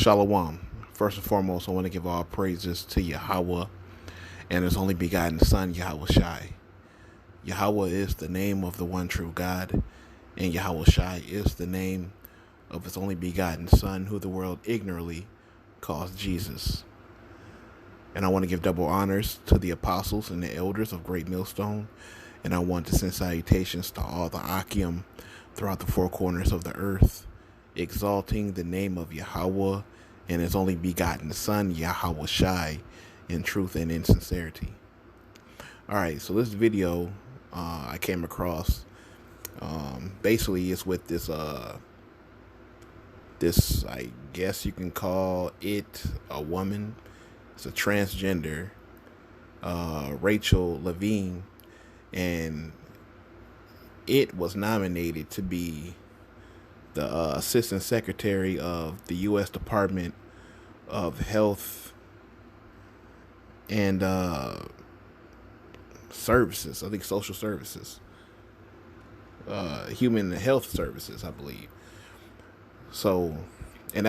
Shalom. First and foremost, I want to give all praises to Yahweh and His only begotten Son, Yahweh Shai. Yahweh is the name of the one true God, and Yahweh Shai is the name of His only begotten Son, who the world ignorantly calls Jesus. And I want to give double honors to the apostles and the elders of Great Millstone, and I want to send salutations to all the Akim throughout the four corners of the earth, exalting the name of Yahweh and His only begotten Son, Yahweh Shai, in truth and in sincerity. Alright, so this video I came across, basically it's with this, I guess you can call it a woman. It's a transgender, Rachel Levine, and it was nominated to be the Assistant Secretary of the U.S. Department of Health and Services, I think Social Services, Human Health Services, I believe. So, and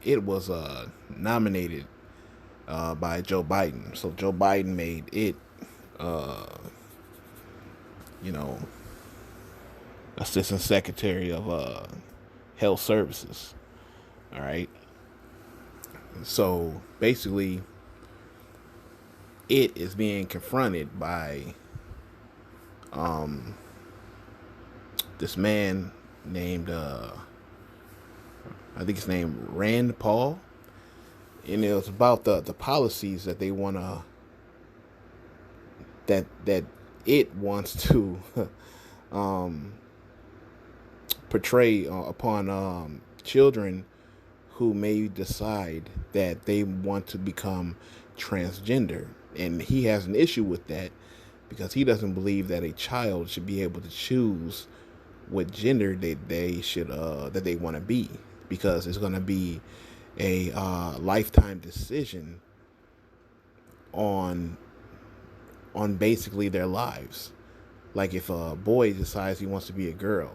it was nominated by Joe Biden. So Joe Biden made it, Assistant Secretary of Health Services. All right. So basically, it is being confronted by this man named I think his name Rand Paul, and it was about the policies that they want to that it wants to portray upon children who may decide that they want to become transgender. And he has an issue with that because he doesn't believe that a child should be able to choose what gender they should that they want to be, because it's going to be a lifetime decision on basically their lives. Like if a boy decides he wants to be a girl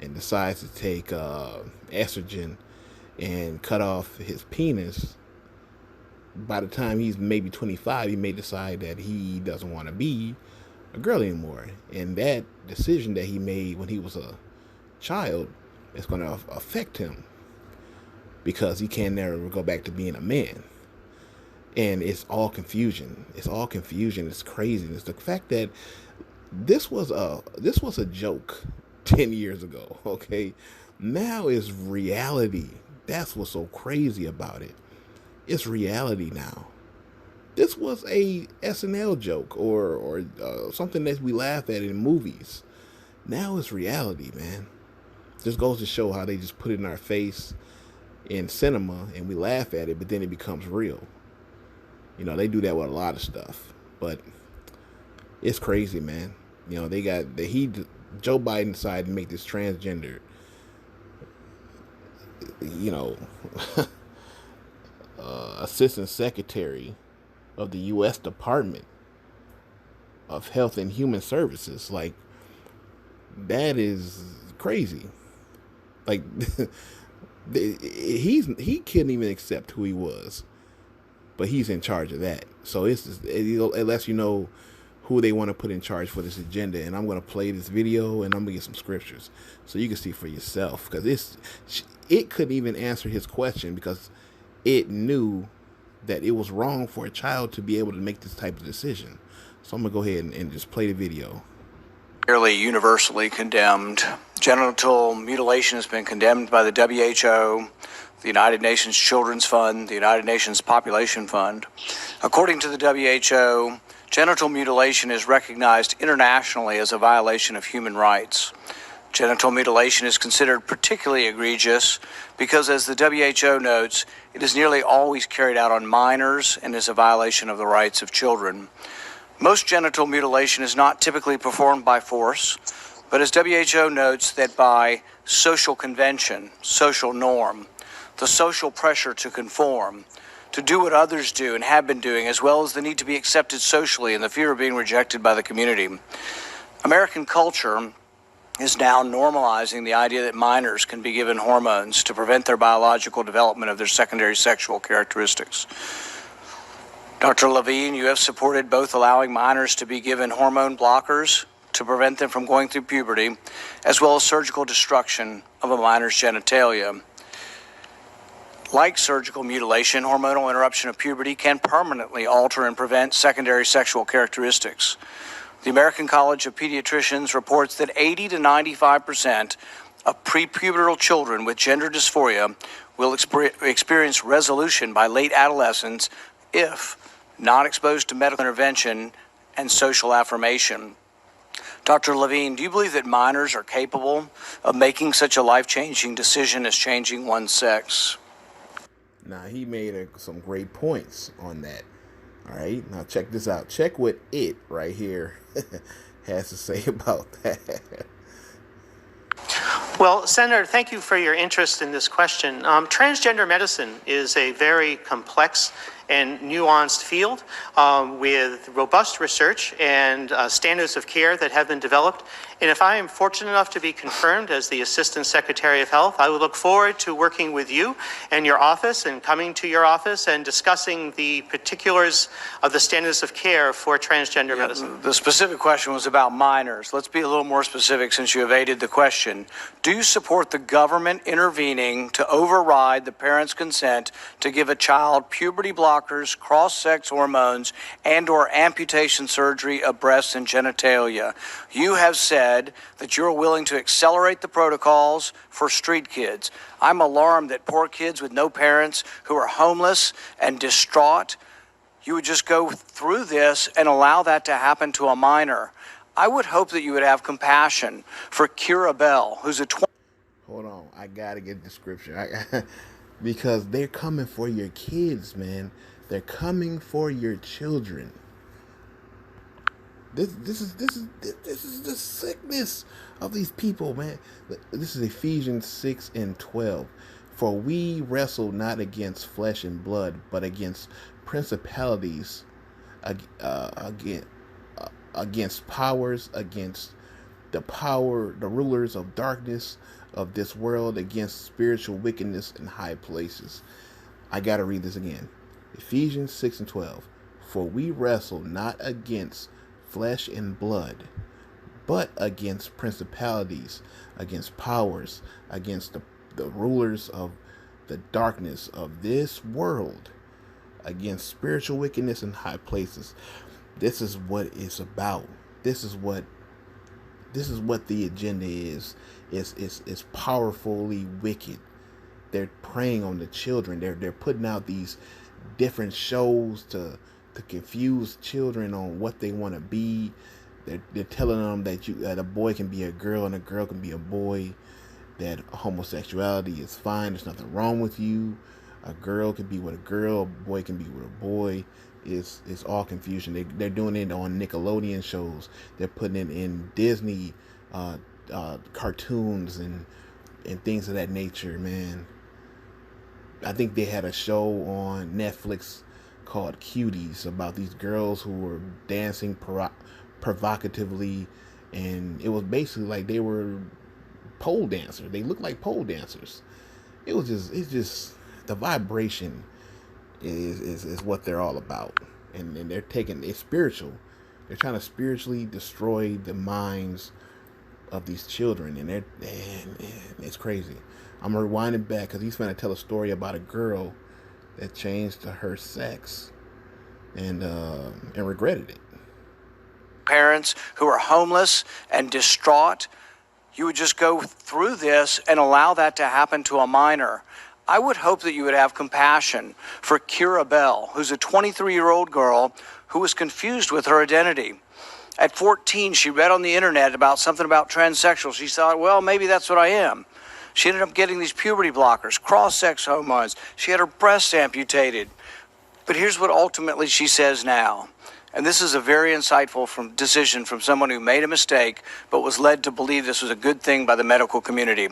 and decides to take estrogen and cut off his penis, by the time he's maybe 25, he may decide that he doesn't want to be a girl anymore. And that decision that he made when he was a child is going to affect him, because he can never go back to being a man. And it's all confusion. It's all confusion. It's craziness. The fact that this was a joke 10 years ago, okay? Now is reality. That's what's so crazy about it. It's reality now. This was a SNL joke or something that we laugh at in movies. Now it's reality, man. Just goes to show how they just put it in our face in cinema and we laugh at it, but then it becomes real. They do that with a lot of stuff, but it's crazy, man. Joe Biden decided to make this transgender, Assistant Secretary of the U.S. Department of Health and Human Services. Like, that is crazy. Like, he couldn't even accept who he was, but he's in charge of that. So it lets you know who they want to put in charge for this agenda. And I'm going to play this video and I'm going to get some scriptures so you can see for yourself, because it couldn't even answer his question, because it knew that it was wrong for a child to be able to make this type of decision. So I'm going to go ahead and just play the video. Fairly universally condemned. Genital mutilation has been condemned by the WHO, the United Nations Children's Fund, the United Nations Population Fund. According to the WHO, genital mutilation is recognized internationally as a violation of human rights. Genital mutilation is considered particularly egregious because, as the WHO notes, it is nearly always carried out on minors and is a violation of the rights of children. Most genital mutilation is not typically performed by force, but as WHO notes, that by social convention, social norm, the social pressure to conform, to do what others do and have been doing, as well as the need to be accepted socially and the fear of being rejected by the community. American culture is now normalizing the idea that minors can be given hormones to prevent their biological development of their secondary sexual characteristics. Dr. Levine, you have supported both allowing minors to be given hormone blockers to prevent them from going through puberty, as well as surgical destruction of a minor's genitalia. Like surgical mutilation, hormonal interruption of puberty can permanently alter and prevent secondary sexual characteristics. The American College of Pediatricians reports that 80 to 95% of prepubertal children with gender dysphoria will experience resolution by late adolescence if not exposed to medical intervention and social affirmation. Dr. Levine, do you believe that minors are capable of making such a life-changing decision as changing one's sex? Now, he made some great points on that. All right, now check this out. Check what it right here has to say about that. Well, Senator, thank you for your interest in this question. Transgender medicine is a very complex and nuanced field with robust research and standards of care that have been developed. And if I am fortunate enough to be confirmed as the Assistant Secretary of Health, I would look forward to working with you and your office and coming to your office and discussing the particulars of the standards of care for transgender medicine. The specific question was about minors. Let's be a little more specific since you evaded the question. Do you support the government intervening to override the parent's consent to give a child puberty blockers, cross-sex hormones, and/or amputation surgery of breasts and genitalia? You have said that you're willing to accelerate the protocols for street kids. I'm alarmed that poor kids with no parents who are homeless and distraught, you would just go through this and allow that to happen to a minor. I would hope that you would have compassion for Kira Bell, who's a Hold on, I gotta get the scripture. Because they're coming for your kids, man. They're coming for your children. This is the sickness of these people, man. This is Ephesians 6:12. For we wrestle not against flesh and blood, but against principalities, against powers, against the rulers of darkness of this world, against spiritual wickedness in high places. I gotta read this again. Ephesians 6:12. For we wrestle not against flesh and blood, but against principalities, against powers, against the rulers of the darkness of this world, against spiritual wickedness in high places. This is what it's about. This is what the agenda is. It's powerfully wicked. They're preying on the children. They're putting out these different shows to confuse children on what they want to be. They're telling them that a boy can be a girl and a girl can be a boy. That homosexuality is fine. There's nothing wrong with you. A girl can be with a girl. A boy can be with a boy. It's all confusion. They're doing it on Nickelodeon shows. They're putting it in Disney cartoons and things of that nature, man. I think they had a show on Netflix called Cuties about these girls who were dancing provocatively, and it was basically like they were pole dancers. They looked like pole dancers. It's just the vibration is what they're all about, and they're taking it's spiritual. They're trying to spiritually destroy the minds of these children, and it's crazy. I'm gonna rewind it back because he's going to tell a story about a girl that changed to her sex and regretted it. Parents who are homeless and distraught, you would just go through this and allow that to happen to a minor. I would hope that you would have compassion for Kira Bell, who's a 23-year-old girl who was confused with her identity. At 14, she read on the internet about something about transsexual. She thought, well, maybe that's what I am. She ended up getting these puberty blockers, cross-sex hormones. She had her breasts amputated. But here's what ultimately she says now. And this is a very insightful decision from someone who made a mistake but was led to believe this was a good thing by the medical community.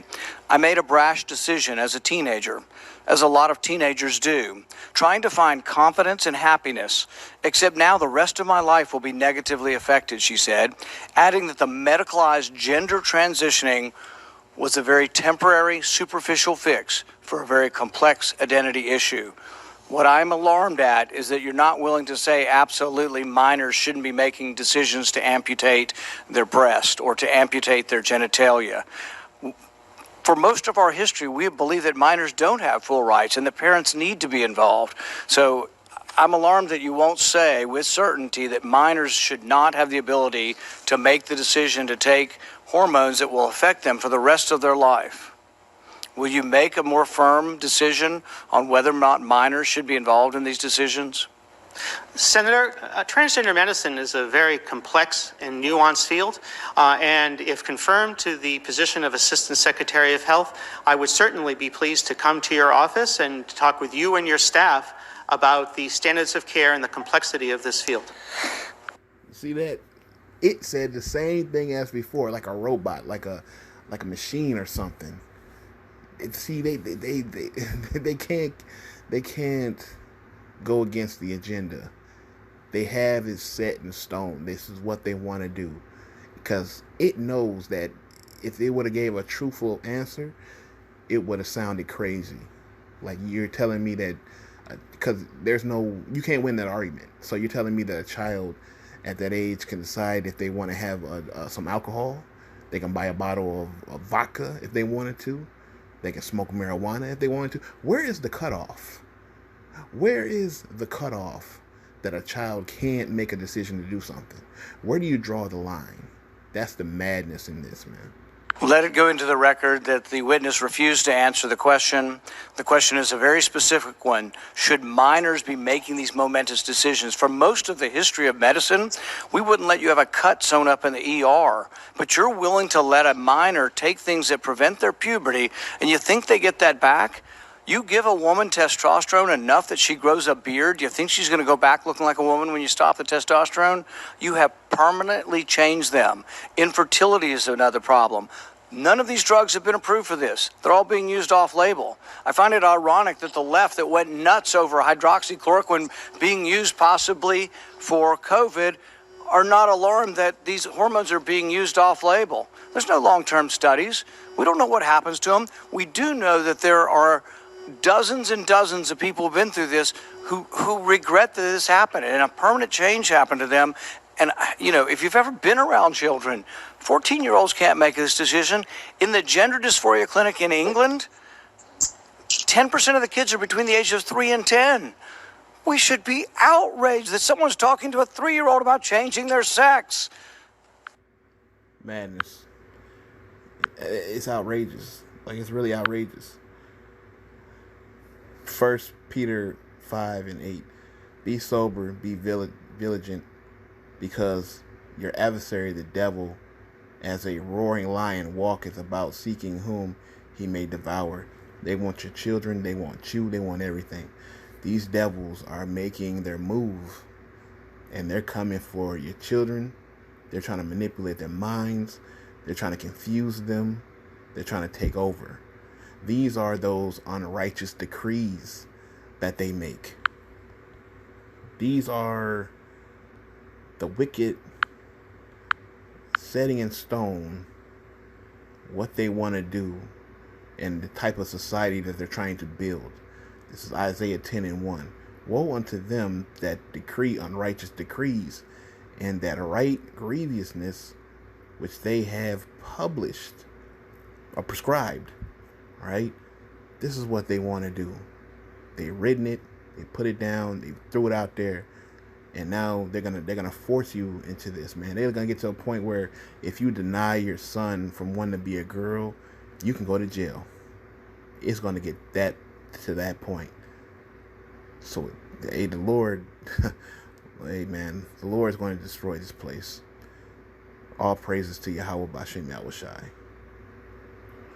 I made a brash decision as a teenager, as a lot of teenagers do, trying to find confidence and happiness, except now the rest of my life will be negatively affected, she said, adding that the medicalized gender transitioning was a very temporary, superficial fix for a very complex identity issue. What I'm alarmed at is that you're not willing to say absolutely minors shouldn't be making decisions to amputate their breast or to amputate their genitalia. For most of our history, we believe that minors don't have full rights and that parents need to be involved. So I'm alarmed that you won't say with certainty that minors should not have the ability to make the decision to take hormones that will affect them for the rest of their life. Will you make a more firm decision on whether or not minors should be involved in these decisions? Senator, transgender medicine is a very complex and nuanced field, and if confirmed to the position of Assistant Secretary of Health, I would certainly be pleased to come to your office and talk with you and your staff about the standards of care and the complexity of this field. See that? It said the same thing as before, like a robot, like a machine or something. See, they can't go against the agenda. They have it set in stone. This is what they want to do, because it knows that if they would have gave a truthful answer, it would have sounded crazy. Like, you're telling me that because you can't win that argument. So you're telling me that a child at that age can decide if they want to have some alcohol. They can buy a bottle of vodka if they wanted to. They can smoke marijuana if they wanted to. Where is the cutoff? Where is the cutoff that a child can't make a decision to do something? Where do you draw the line? That's the madness in this, man. Let it go into the record that the witness refused to answer the question. The question is a very specific one. Should minors be making these momentous decisions? For most of the history of medicine, we wouldn't let you have a cut sewn up in the ER, but you're willing to let a minor take things that prevent their puberty, and you think they get that back? You give a woman testosterone enough that she grows a beard, do you think she's going to go back looking like a woman when you stop the testosterone? You have permanently changed them. Infertility is another problem. None of these drugs have been approved for this. They're all being used off-label. I find it ironic that the left that went nuts over hydroxychloroquine being used possibly for COVID are not alarmed that these hormones are being used off-label. There's no long-term studies. We don't know what happens to them. We do know that there are dozens and dozens of people who've been through this who regret that this happened and a permanent change happened to them. And, if you've ever been around children, 14-year-olds can't make this decision. In the gender dysphoria clinic in England, 10% of the kids are between the ages of 3 and 10. We should be outraged that someone's talking to a 3-year-old about changing their sex. Madness. It's outrageous. Like, it's really outrageous. 1 Peter 5:8. Be sober, be vigilant, because your adversary, the devil, as a roaring lion, walketh about seeking whom he may devour. They want your children, they want you, they want everything. These devils are making their move, and they're coming for your children. They're trying to manipulate their minds. They're trying to confuse them. They're trying to take over. These are those unrighteous decrees that they make. These are the wicked setting in stone what they want to do and the type of society that they're trying to build. This is Isaiah 10:1. Woe unto them that decree unrighteous decrees, and that write grievousness which they have published or prescribed. Right? This is what they want to do. They've written it, they put it down, they threw it out there, and now they're gonna force you into this, man. They're gonna get to a point where if you deny your son from wanting to be a girl, you can go to jail. It's gonna get to that point. So, hey, the Lord, hey man, the Lord is going to destroy this place. All praises to Yahweh Bashem Yahushai.